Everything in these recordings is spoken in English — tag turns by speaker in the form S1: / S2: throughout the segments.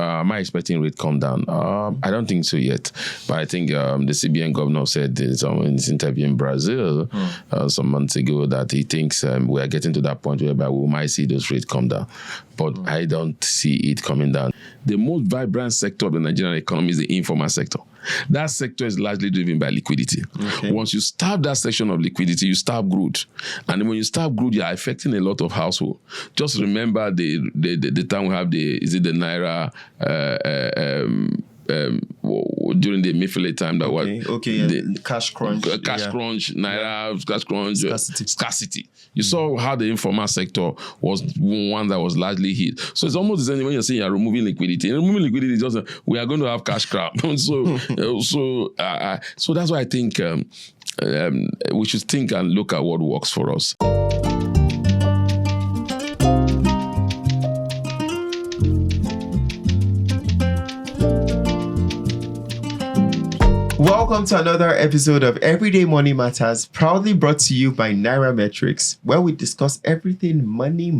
S1: Am I expecting rate come down? I don't think so yet. But I think the CBN governor said in his interview in Brazil some months ago that he thinks we are getting to that point whereby we might see those rates come down. But I don't see it coming down. The most vibrant sector of the Nigerian economy is the informal sector. That sector is largely driven by liquidity. Okay. Once you starve that section of liquidity, you starve growth. And when you starve growth, you're affecting a lot of households. Just remember the time we have the Naira during the Mifile time that
S2: the cash crunch,
S1: crunch, Naira, cash crunch, scarcity. You saw how the informal sector was one that was largely hit. So it's almost the same when you're saying you're removing liquidity. And removing liquidity is just we are going to have cash crop. So that's why I think we should think and look at what works for us.
S2: Welcome to another episode of Everyday Money Matters, proudly brought to you by Nairametrics, where we discuss everything money,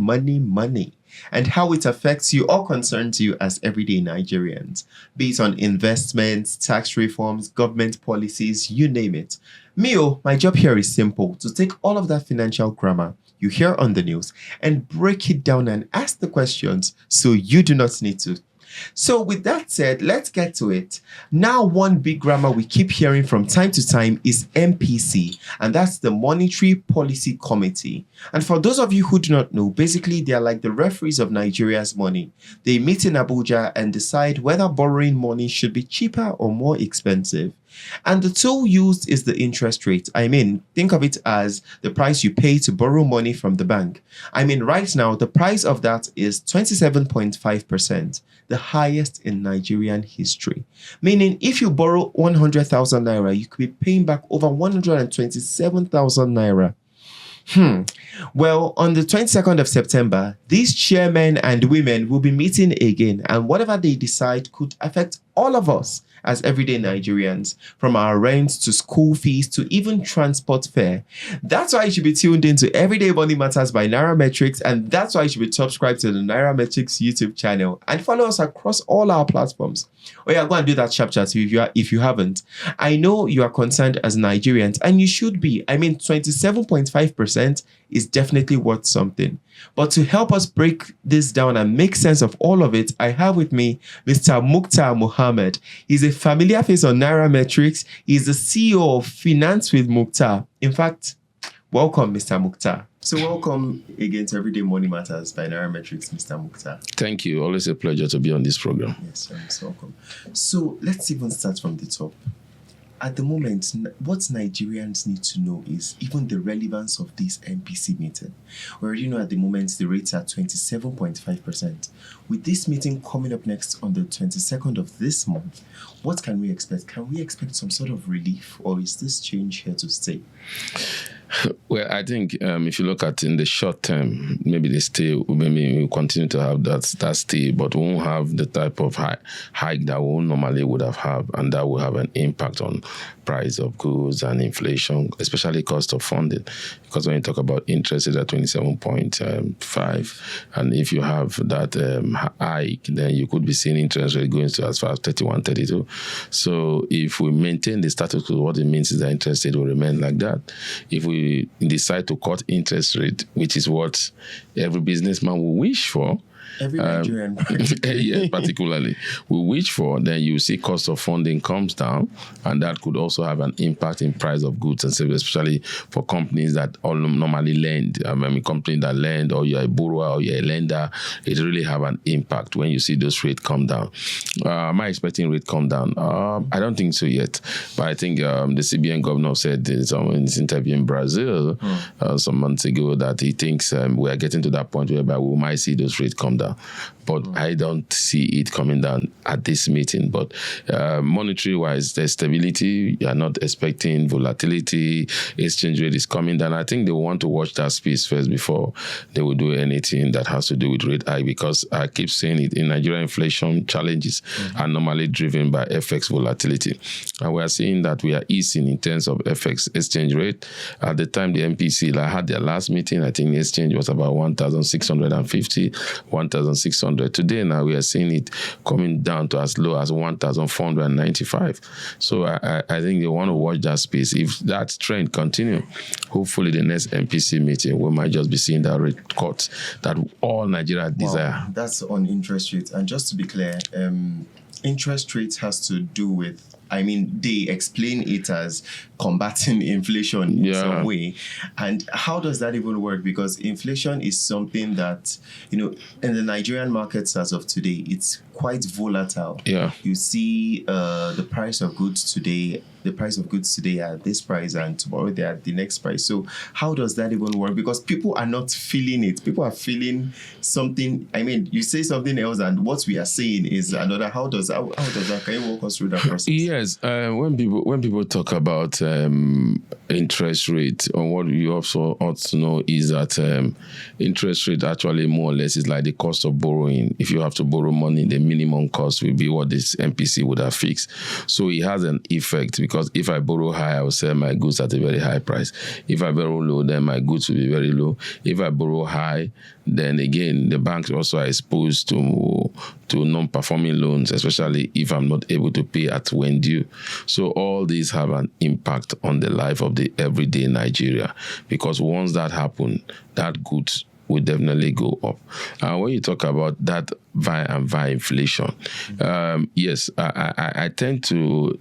S2: and how it affects you or concerns you as everyday Nigerians, be it on investments, tax reforms, government policies, you name it. My job here is simple, to take all of that financial grammar you hear on the news and break it down and ask the questions so you do not need to. So with that said, let's get to it. Now, one big grammar we keep hearing from time to time is MPC, and that's the Monetary Policy Committee. And for those of you who do not know, basically they are like the referees of Nigeria's money. They meet in Abuja and decide whether borrowing money should be cheaper or more expensive. And the tool used is the interest rate. Think of it as the price you pay to borrow money from the bank. Right now, the price of that is 27.5%, the highest in Nigerian history. Meaning, if you borrow 100,000 naira, you could be paying back over 127,000 naira. Well, on the 22nd of September, these chairmen and women will be meeting again, and whatever they decide could affect all of us as everyday Nigerians, from our rent to school fees to even transport fare. That's why you should be tuned into Everyday Money Matters by Nairametrics, and that's why you should be subscribed to the Nairametrics YouTube channel and follow us across all our platforms. Go and do that chat if you haven't. I know you are concerned as Nigerians, and you should be. 27.5% is definitely worth something. But to help us break this down and make sense of all of it, I have with me Mr. Mukhtar Mohammed. He's a familiar face on Nairametrics. He's the CEO of Finance with Mukhtar. In fact, welcome, Mr. Mukhtar. So welcome again to Everyday Money Matters by Nairametrics, Mr. Mukhtar.
S1: Thank you. Always a pleasure to be on this program.
S2: Yes, you're most welcome. So let's even start from the top. At the moment, what Nigerians need to know is even the relevance of this MPC meeting. We already know at the moment the rates are 27.5%. With this meeting coming up next on the 22nd of this month, what can we expect? Can we expect some sort of relief, or is this change here to stay?
S1: Well, I think if you look at in the short term, maybe we'll continue to have that stay, but we won't have the type of hike that we normally would have, and that will have an impact on price of goods and inflation, especially cost of funding. Because when you talk about interest is at 27.5, and if you have that hike, then you could be seeing interest rate going to as far as 31, 32. So if we maintain the status quo, what it means is that interest rate will remain like that. If we decide to cut interest rate, which is what every businessman will wish for,
S2: every Nigerian,
S1: yeah, particularly, we wish for, then you see cost of funding comes down, and that could also have an impact in price of goods and services, especially for companies that all normally lend. Companies that lend, or you're a borrower or you're a lender, it really have an impact when you see those rates come down. Am I expecting rate come down? I don't think so yet, but I think the CBN governor said in his interview in Brazil some months ago that he thinks we are getting to that point whereby we might see those rates come down. But I don't see it coming down at this meeting. But monetary-wise, there's stability. You are not expecting volatility. Exchange rate is coming down. I think they will want to watch that space first before they will do anything that has to do with rate hike, because I keep saying it, in Nigeria, inflation challenges are normally driven by FX volatility. And we are seeing that we are easing in terms of FX exchange rate. At the time the MPC had their last meeting, I think the exchange was about 1,650, 1,600. Today now we are seeing it coming down to as low as 1,495. So I think they want to watch that space. If that trend continue, hopefully the next MPC meeting we might just be seeing that rate cut that all Nigeria desire.
S2: Wow, that's on interest rates. And just to be clear, interest rates has to do with, I mean, they explain it as combating inflation in some way. And how does that even work? Because inflation is something that, you know, in the Nigerian markets as of today, it's quite volatile.
S1: Yeah.
S2: You see the price of goods today at this price, and tomorrow they're at the next price. So how does that even work? Because people are not feeling it. People are feeling something. I mean, you say something else, and what we are saying is another. How does that? Can you walk us through that process?
S1: Yes. When people talk about interest rate, and what you also ought to know is that interest rate actually more or less is like the cost of borrowing. If you have to borrow money, the minimum cost will be what this MPC would have fixed. So it has an effect, because if I borrow high, I will sell my goods at a very high price. If I borrow low, then my goods will be very low. If I borrow high, then again, the banks also are exposed to non-performing loans, especially if I'm not able to pay at when due. So all these have an impact on the life of the everyday Nigeria, because once that happens, that goods will definitely go up. When you talk about that via inflation, yes, I tend to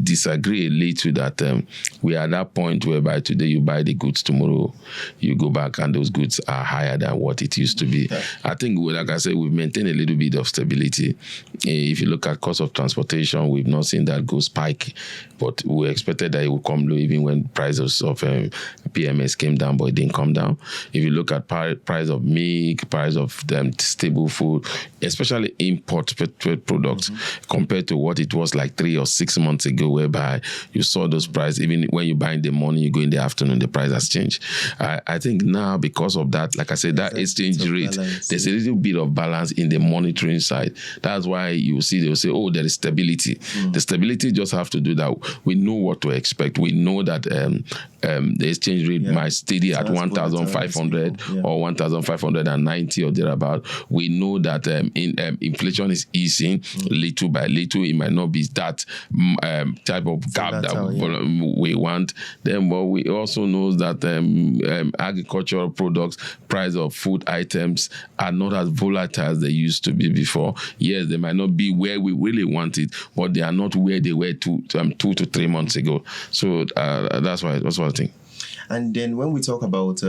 S1: disagree a little that we are at that point whereby today you buy the goods, tomorrow you go back and those goods are higher than what it used to be. I think, like I said, we've maintained a little bit of stability. If you look at cost of transportation, we've not seen that go spike, but we expected that it would come low even when prices of PMS came down, but it didn't come down. If you look at price of milk, price of stable food, especially import products, compared to what it was like 3 or 6 months ago, whereby you saw those prices, even when you buy in the morning, you go in the afternoon, the price has changed. I think now, because of that, like I said, that exchange rate, there's a little bit of balance in the monitoring side. That's why you see, they'll say, oh, there is stability. The stability just have to do that. We know what to expect. We know that the exchange rate might steady at 1,500 or 1,590 or thereabout. We know that inflation is easing little by little. It might not be that type of gap that we want. Then, but we also know that agricultural products, price of food items are not as volatile as they used to be before. Yes, they might not be where we really want it, but they are not where they were 2 to 3 months ago. So that's what I think.
S2: And then when we talk about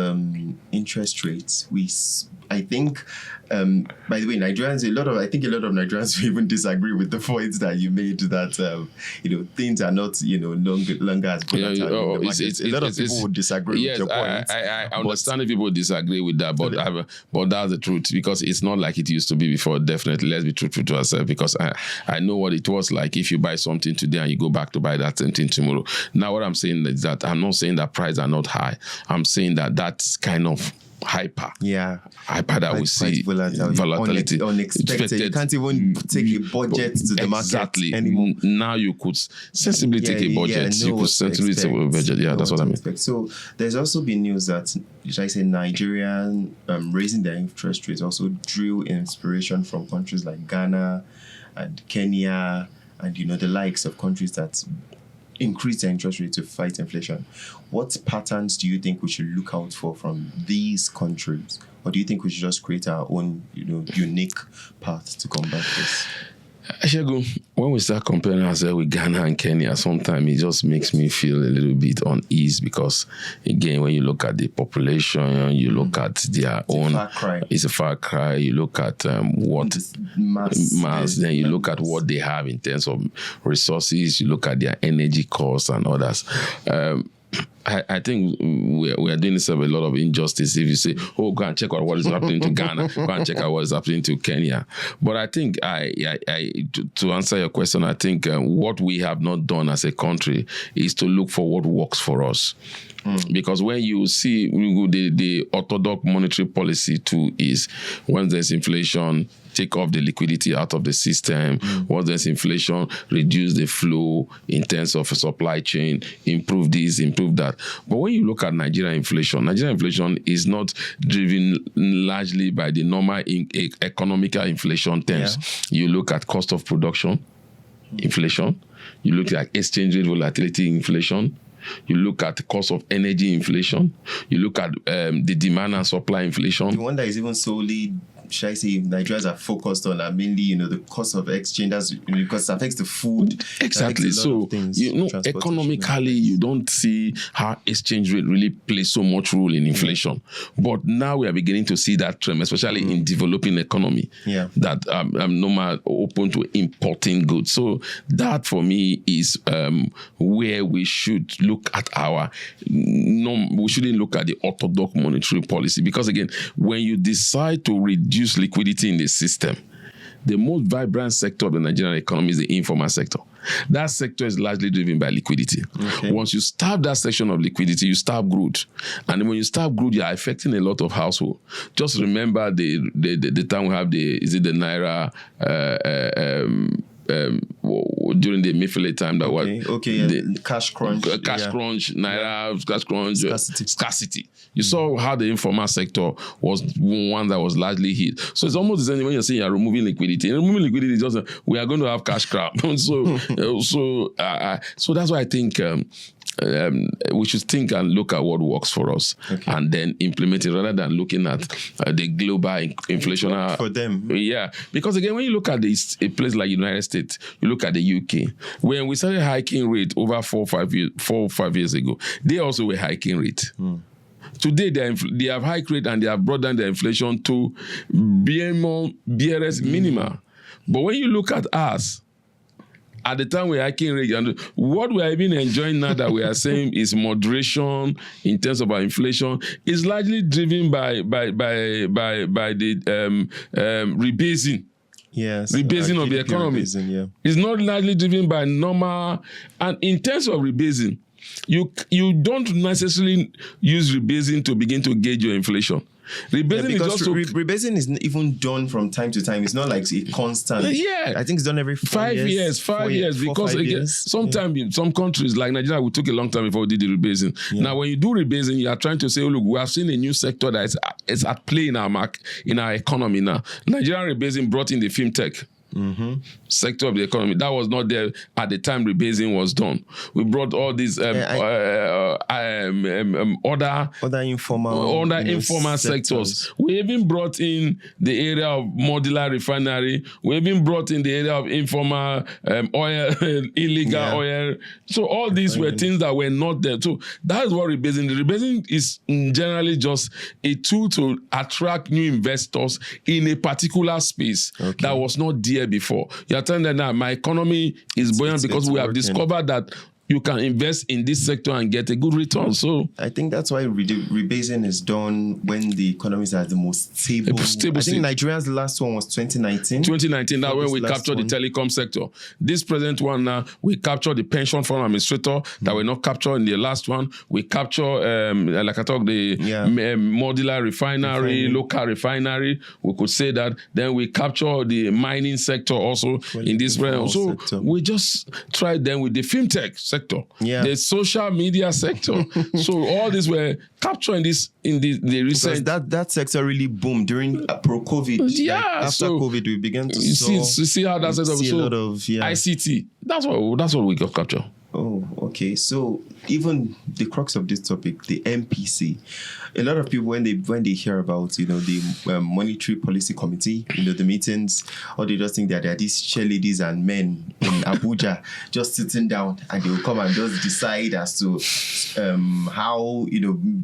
S2: interest rates, I think, by the way, Nigerians, a lot of Nigerians even disagree with the points that you made that, things are not, longer as volatile in the market. A lot of people would disagree with your points.
S1: I understand if people disagree with that, but that's the truth, because it's not like it used to be before. Definitely, let's be truthful to ourselves, because I know what it was like if you buy something today and you go back to buy that same thing tomorrow. Now, what I'm saying is that I'm not saying that prices are not high. I'm saying that that's kind of hyper that we see volatility,
S2: unexpected. You can't even take a budget to the market anymore.
S1: Now you could sensibly take a budget. You could sensibly take a budget. Yeah, that's what I mean.
S2: So there's also been news that, should I say, Nigerian raising their interest rates also drew inspiration from countries like Ghana and Kenya and the likes of countries that increase their interest rate to fight inflation. What patterns do you think we should look out for from these countries? Or do you think we should just create our own, unique path to combat this?
S1: Ashego, when we start comparing ourselves with Ghana and Kenya, sometimes it just makes me feel a little bit uneasy, because, again, when you look at the population, you look at their own... It's a far cry. You look at what mass, then you look at what they have in terms of resources, you look at their energy costs and others. I think we are doing yourself a lot of injustice if you say, oh, go and check out what is happening to Ghana, go and check out what is happening to Kenya. But I think, to answer your question, I think what we have not done as a country is to look for what works for us. Because when you see the orthodox monetary policy too is, when there's inflation, take off the liquidity out of the system. Once there's inflation, reduce the flow in terms of a supply chain, improve this, improve that. that. But when you look at Nigerian inflation is not driven largely by the normal economical inflation terms. Yeah. You look at cost of production, inflation. You look at exchange rate volatility, inflation. You look at the cost of energy, inflation. You look at the demand and supply, inflation.
S2: The one that is even solely, should I say, Nigerians are focused on are mainly, the cost of exchange, because it affects the food.
S1: Exactly. So, economically, you don't see how exchange rate really plays so much role in inflation. But now we are beginning to see that trend, especially in developing economy, that normal open to importing goods. So that for me is where we should look at we shouldn't look at the orthodox monetary policy, because again, when you decide to reduce liquidity in the system, the most vibrant sector of the Nigerian economy is the informal sector. That sector is largely driven by liquidity. Okay. Once you starve that section of liquidity, you starve growth. And when you starve growth, you are affecting a lot of households. Just remember the time we have the Naira during the Mifele time that was
S2: the cash crunch,
S1: Naira, cash crunch, scarcity. You saw how the informal sector was one that was largely hit. So it's almost the same when you're saying you're removing liquidity. And removing liquidity is just we are going to have cash crop. So that's why I think we should think and look at what works for us and then implement it rather than looking at the global inflation
S2: for them.
S1: Yeah, because again, when you look at a place like United States, you look at the UK. When we started hiking rate over 4 or 5 years ago, they also were hiking rate. Today, they have high rate and they have brought down the inflation to BRS minima. But when you look at us, at the time we're hiking rate, and what we are even enjoying now that we are saying is moderation in terms of our inflation is largely driven by the rebasing.
S2: Yes,
S1: rebasing of the economy. It's not largely driven by normal. And in terms of rebasing, you don't necessarily use rebasing to begin to gauge your inflation. Rebasing is just
S2: rebasing is even done from time to time. It's not like a constant. I think it's done every 5 years.
S1: 5 years. Because again, sometimes in some countries like Nigeria, we took a long time before we did the rebasing. Now, when you do rebasing, you are trying to say, oh, look, we have seen a new sector that is at play in our economy now. Nigerian rebasing brought in the fintech. Sector of the economy that was not there at the time rebasing was done. We brought all these other informal sectors. We even brought in the area of modular refinery. We even brought in the area of informal oil, illegal oil. So all these were things that were not there. So that is what rebasing. The rebasing is generally just a tool to attract new investors in a particular space that was not there before. You're telling them now my economy is buoyant because we have discovered that you can invest in this sector and get a good return. So
S2: I think that's why rebasing is done when the economies are the most stable. I think Nigeria's last one was 2019.
S1: 2019, that's when we captured the telecom sector. This present one now, we captured the pension fund administrator that were not captured in the last one. We capture, like I talked, the modular refinery, local refinery. We could say that. Then we capture the mining sector also in this realm. So we just tried them with the fintech sector. The social media sector. So all these were captured in the recent.
S2: Because that sector really boomed during pro-COVID.
S1: Yeah.
S2: After COVID, we began to
S1: see how that sector.
S2: See a lot of
S1: ICT. That's what we got captured.
S2: Oh, okay. So even the crux of this topic, the MPC, a lot of people when they hear about the monetary policy committee, the meetings, or they just think that there are these cheerleaders and men in Abuja just sitting down and they will come and just decide as to how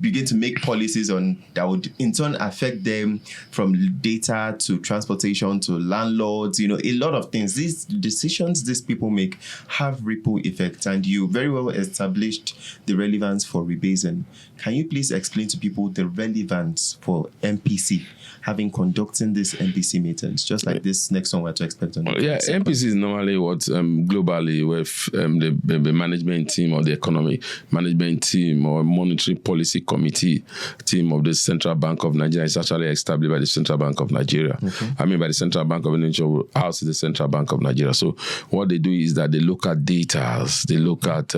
S2: begin to make policies that would in turn affect them, from data to transportation to landlords. A lot of things. These decisions these people make have ripple effects, and you very well established the relevance for rebasing. Can you please explain to people the relevance for MPC conducting these MPC meetings, just like this next one we're to expect on?
S1: MPC is normally what globally with the management team or the economic management team or monetary policy committee team of the Central Bank of Nigeria. It's actually established by the Central Bank of Nigeria. By the Central Bank of Nigeria, house is the Central Bank of Nigeria. So what they do is that they look at data, they look at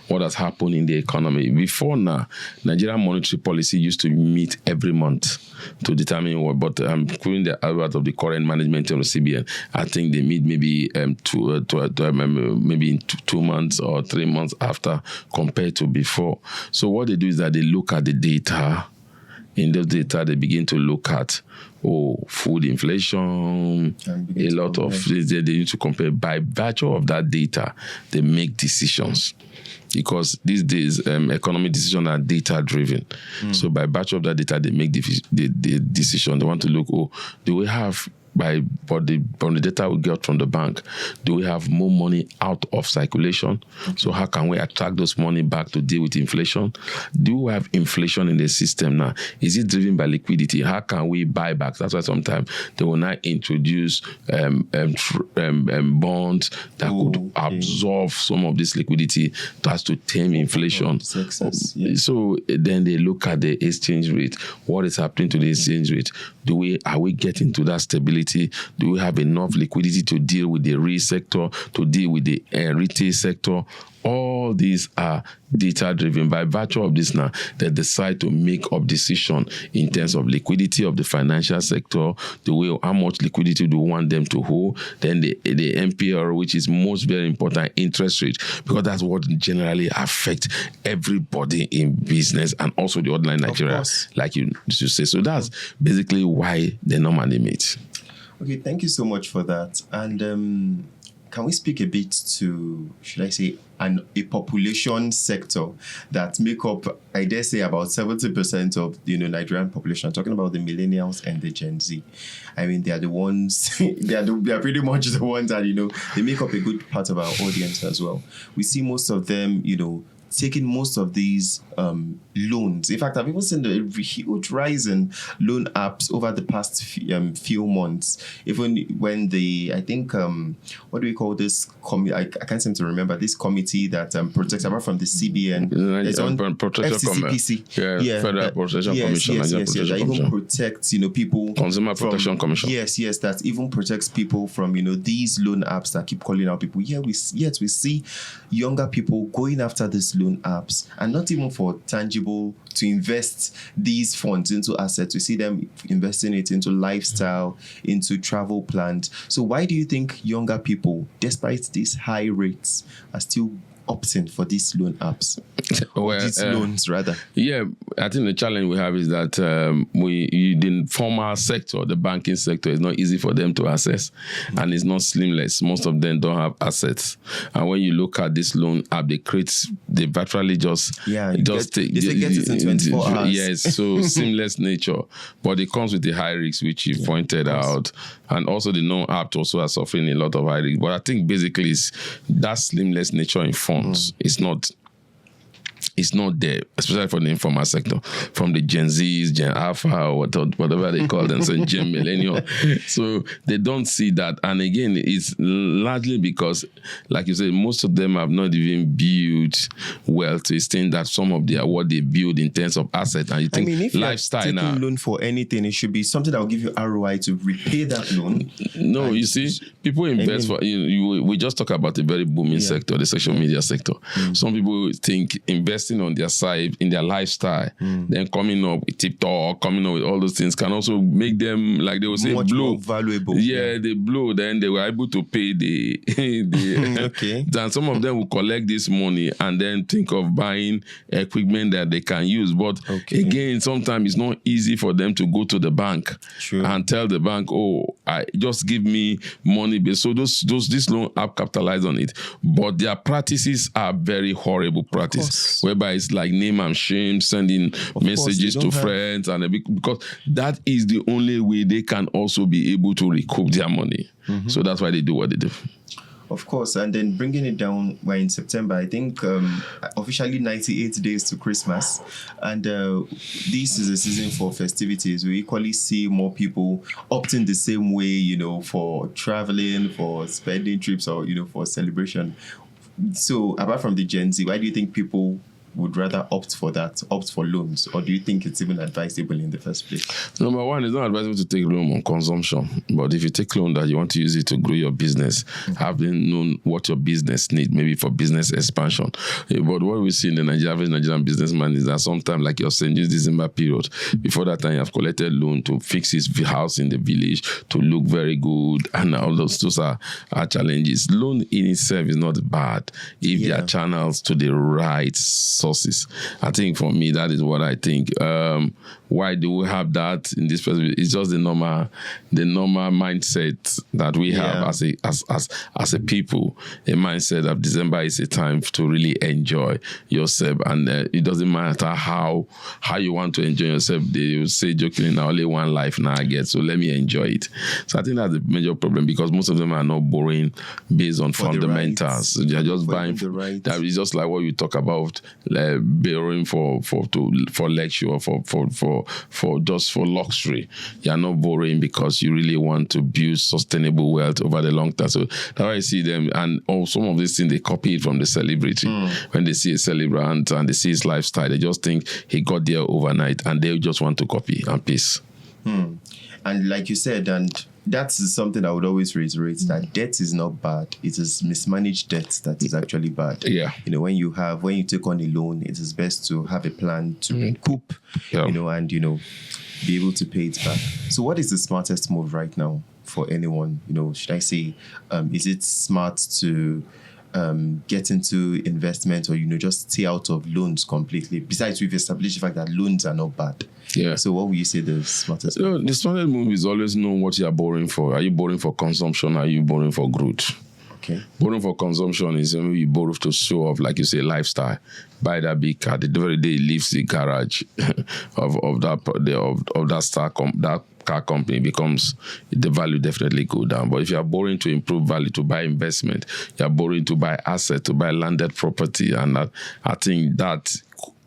S1: what has happened in the economy. Before now, Nigerian monetary policy used to meet every month to determine what, but including the out of the current management of the CBN, I think they meet maybe maybe in 2 months or 3 months after compared to before. So what they do is that they look at the data. In those data, they begin to look at food inflation, a lot of things they need to compare. By virtue of that data, they make decisions. Because these days, economic decisions are data-driven. So by virtue of that data, they make the decision. They want to look, do we have, from the data we get from the bank, do we have more money out of circulation? So how can we attract those money back to deal with inflation? Do we have inflation in the system now? Is it driven by liquidity? How can we buy back? That's why sometimes they will not introduce bonds that could absorb some of this liquidity that's to tame inflation. So then they look at the exchange rate. What is happening to the exchange rate? Are we getting to that stability? Do we have enough liquidity to deal with the real sector, to deal with the retail sector? All these are data-driven. By virtue of this now, they decide to make up decision in terms of liquidity of the financial sector, how much liquidity do we want them to hold, then the MPR, which is most very important, interest rate, because that's what generally affects everybody in business and also the ordinary Nigeria, like you say. So that's basically why they normally meet.
S2: Okay, thank you so much for that. And can we speak a bit to, should I say, a population sector that make up, I dare say, about 70% of Nigerian population? I'm talking about the millennials and the Gen Z. I mean, they are the ones, they are pretty much the ones that, they make up a good part of our audience as well. We see most of them, taking most of these loans. In fact, I've even seen a huge rise in loan apps over the past few months. Even when I think, what do we call this? I can't seem to remember this committee that protects, apart from the CBN, it's on FCCPC.
S1: Federal Protection Commission.
S2: That even protects, people.
S1: Consumer Protection Commission.
S2: Yes, that even protects people from, these loan apps that keep calling out people. We see younger people going after these loan apps, and not even for tangible to invest these funds into assets. We see them investing it into lifestyle, into travel plans. So why do you think younger people, despite these high rates, are still opting for these loan apps? These loans, rather.
S1: Yeah, I think the challenge we have is that the formal sector, the banking sector, is not easy for them to access, and it's not seamless. Most of them don't have assets, and when you look at this loan app, they virtually just
S2: get it in 24 hours.
S1: Yes, so seamless nature, but it comes with the high risks, which you pointed out, and also the known apps also are suffering a lot of high risks. But I think basically it's that seamless nature in funds. It's not there, especially for the informal sector, from the Gen Zs, Gen Alpha, or whatever they call them, so Gen Millennial. So they don't see that. And again, it's largely because, like you said, most of them have not even built wealth to extend that some of what they build in terms of assets. And you think
S2: if
S1: lifestyle
S2: you're taking loan for anything, it should be something that will give you ROI to repay that loan.
S1: No, you see, people invest we just talk about a very booming sector, the social media sector. Some people think investing on their side, in their lifestyle, then coming up with TikTok, coming up with all those things can also make them, like they will say,
S2: much
S1: blow.
S2: more valuable.
S1: Yeah, they blow, then they were able to pay the then some of them will collect this money and then think of buying equipment that they can use. But again, sometimes it's not easy for them to go to the bank and tell the bank, just give me money. So this loan app capitalize on it. But their practices are very horrible practices, whereby it's like name and shame, sending messages to friends, and because that is the only way they can also be able to recoup their money. So that's why they do what they do.
S2: Of course, and then bringing it down, we're in September, I think officially 98 days to Christmas. And this is a season for festivities. We equally see more people opting the same way, for traveling, for spending trips, or, for celebration. So apart from the Gen Z, why do you think people would rather opt for loans, or do you think it's even advisable in the first place?
S1: Number one, it's not advisable to take loan on consumption, but if you take loan that you want to use it to grow your business, having known what your business needs, maybe for business expansion. But what we see in the Nigerian businessman is that sometimes, like you're saying, this December period, before that time you have collected loan to fix his house in the village to look very good, and all those are challenges. Loan in itself is not bad if there are channels to the right sources. I think for me, that is what I think. Why do we have that in this perspective? It's just the normal mindset that we have as a people. A mindset of December is a time to really enjoy yourself, and it doesn't matter how you want to enjoy yourself. They will say jokingly, "Now only one life now I get, so let me enjoy it." So I think that's the major problem, because most of them are not borrowing based on fundamentals. They are just buying. That is just like what you talk about. Borrowing for lecture, or for just for luxury. You are not borrowing because you really want to build sustainable wealth over the long term. So that's why I see them, and some of these things they copy it from the celebrity. When they see a celebrant and they see his lifestyle, they just think he got there overnight, and they just want to copy and paste.
S2: And like you said, and that's something I would always reiterate, that debt is not bad. It is mismanaged debt that is actually bad.
S1: Yeah.
S2: When you take on a loan, it is best to have a plan to recoup, and be able to pay it back. So what is the smartest move right now for anyone? Should I say, is it smart to get into investment, or just stay out of loans completely? Besides, we've established the fact that loans are not bad.
S1: Yeah.
S2: So what would you say the smartest move?
S1: The smartest move is always know what you are borrowing for. Are you borrowing for consumption? Are you borrowing for growth?
S2: Okay.
S1: Borrowing for consumption is when you borrow to show off, like you say, lifestyle. Buy that big car. The very day it leaves the garage of that car company, becomes the value definitely go down. But if you are borrowing to improve value, to buy investment, you are borrowing to buy asset, to buy landed property, and I think that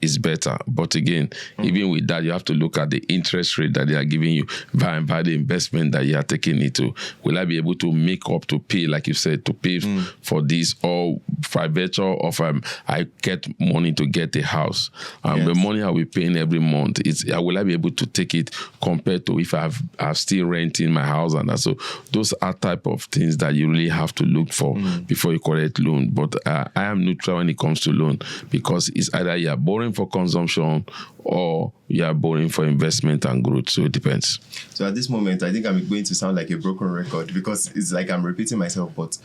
S1: is better. But again, even with that, you have to look at the interest rate that they are giving you by the investment that you are taking into. Will I be able to make up to pay, like you said, to pay for this, or by virtue of I get money to get a house, the money I will be paying every month, will I be able to take it compared to if I'm still renting my house? And that. So those are type of things that you really have to look for before you collect loan. But I am neutral when it comes to loan, because it's either you are borrowing for consumption or you are borrowing for investment and growth. So it depends.
S2: So at this moment, I think I'm going to sound like a broken record, because it's like I'm repeating myself, but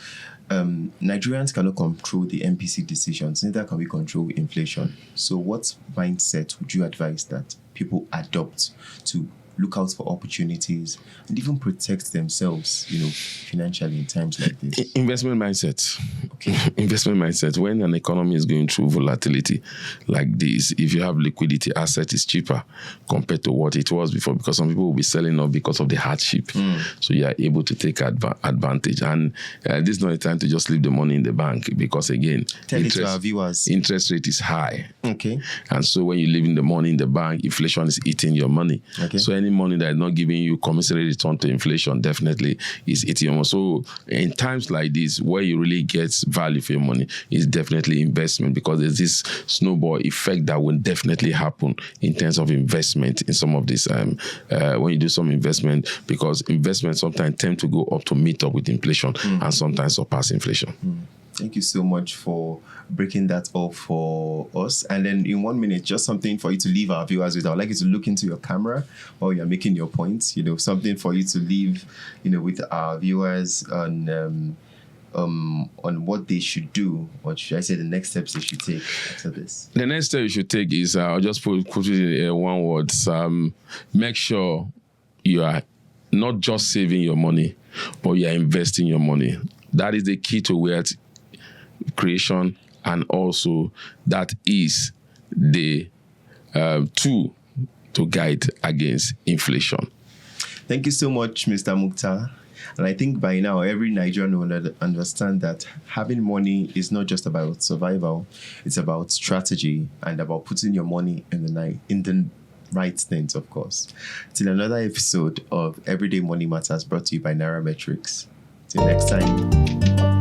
S2: Nigerians cannot control the MPC decisions, neither can we control inflation. So what mindset would you advise that people adopt to look out for opportunities and even protect themselves, financially in times like this?
S1: Investment mindset.
S2: Okay.
S1: Investment mindset. When an economy is going through volatility like this, if you have liquidity, asset is cheaper compared to what it was before, because some people will be selling off because of the hardship. So you are able to take advantage. And this is not a time to just leave the money in the bank, because again,
S2: Tell it to our viewers.
S1: Interest rate is high.
S2: Okay.
S1: And so when you're leaving the money in the bank, inflation is eating your money.
S2: Okay.
S1: So any money that is not giving you commensurate return to inflation definitely is eating your money. So in times like this, where you really get value for your money is definitely investment, because there's this snowball effect that will definitely happen in terms of investment in some of this. When you do some investment, because investment sometimes tend to go up to meet up with inflation and sometimes surpass inflation.
S2: Thank you so much for breaking that up for us. And then in 1 minute, just something for you to leave our viewers with. I would like you to look into your camera while you're making your points. Something for you to leave, with our viewers on what they should do, or should I say the next steps they should take after this? The next step you should take is, I'll just put it in one word. Make sure you are not just saving your money, but you are investing your money. That is the key to wealth creation, and also that is the tool to guide against inflation. Thank you so much, Mr. Mukhtar. And I think by now, every Nigerian will understand that having money is not just about survival, it's about strategy and about putting your money in the right things, of course. Till another episode of Everyday Money Matters brought to you by Nairametrics. Till next time.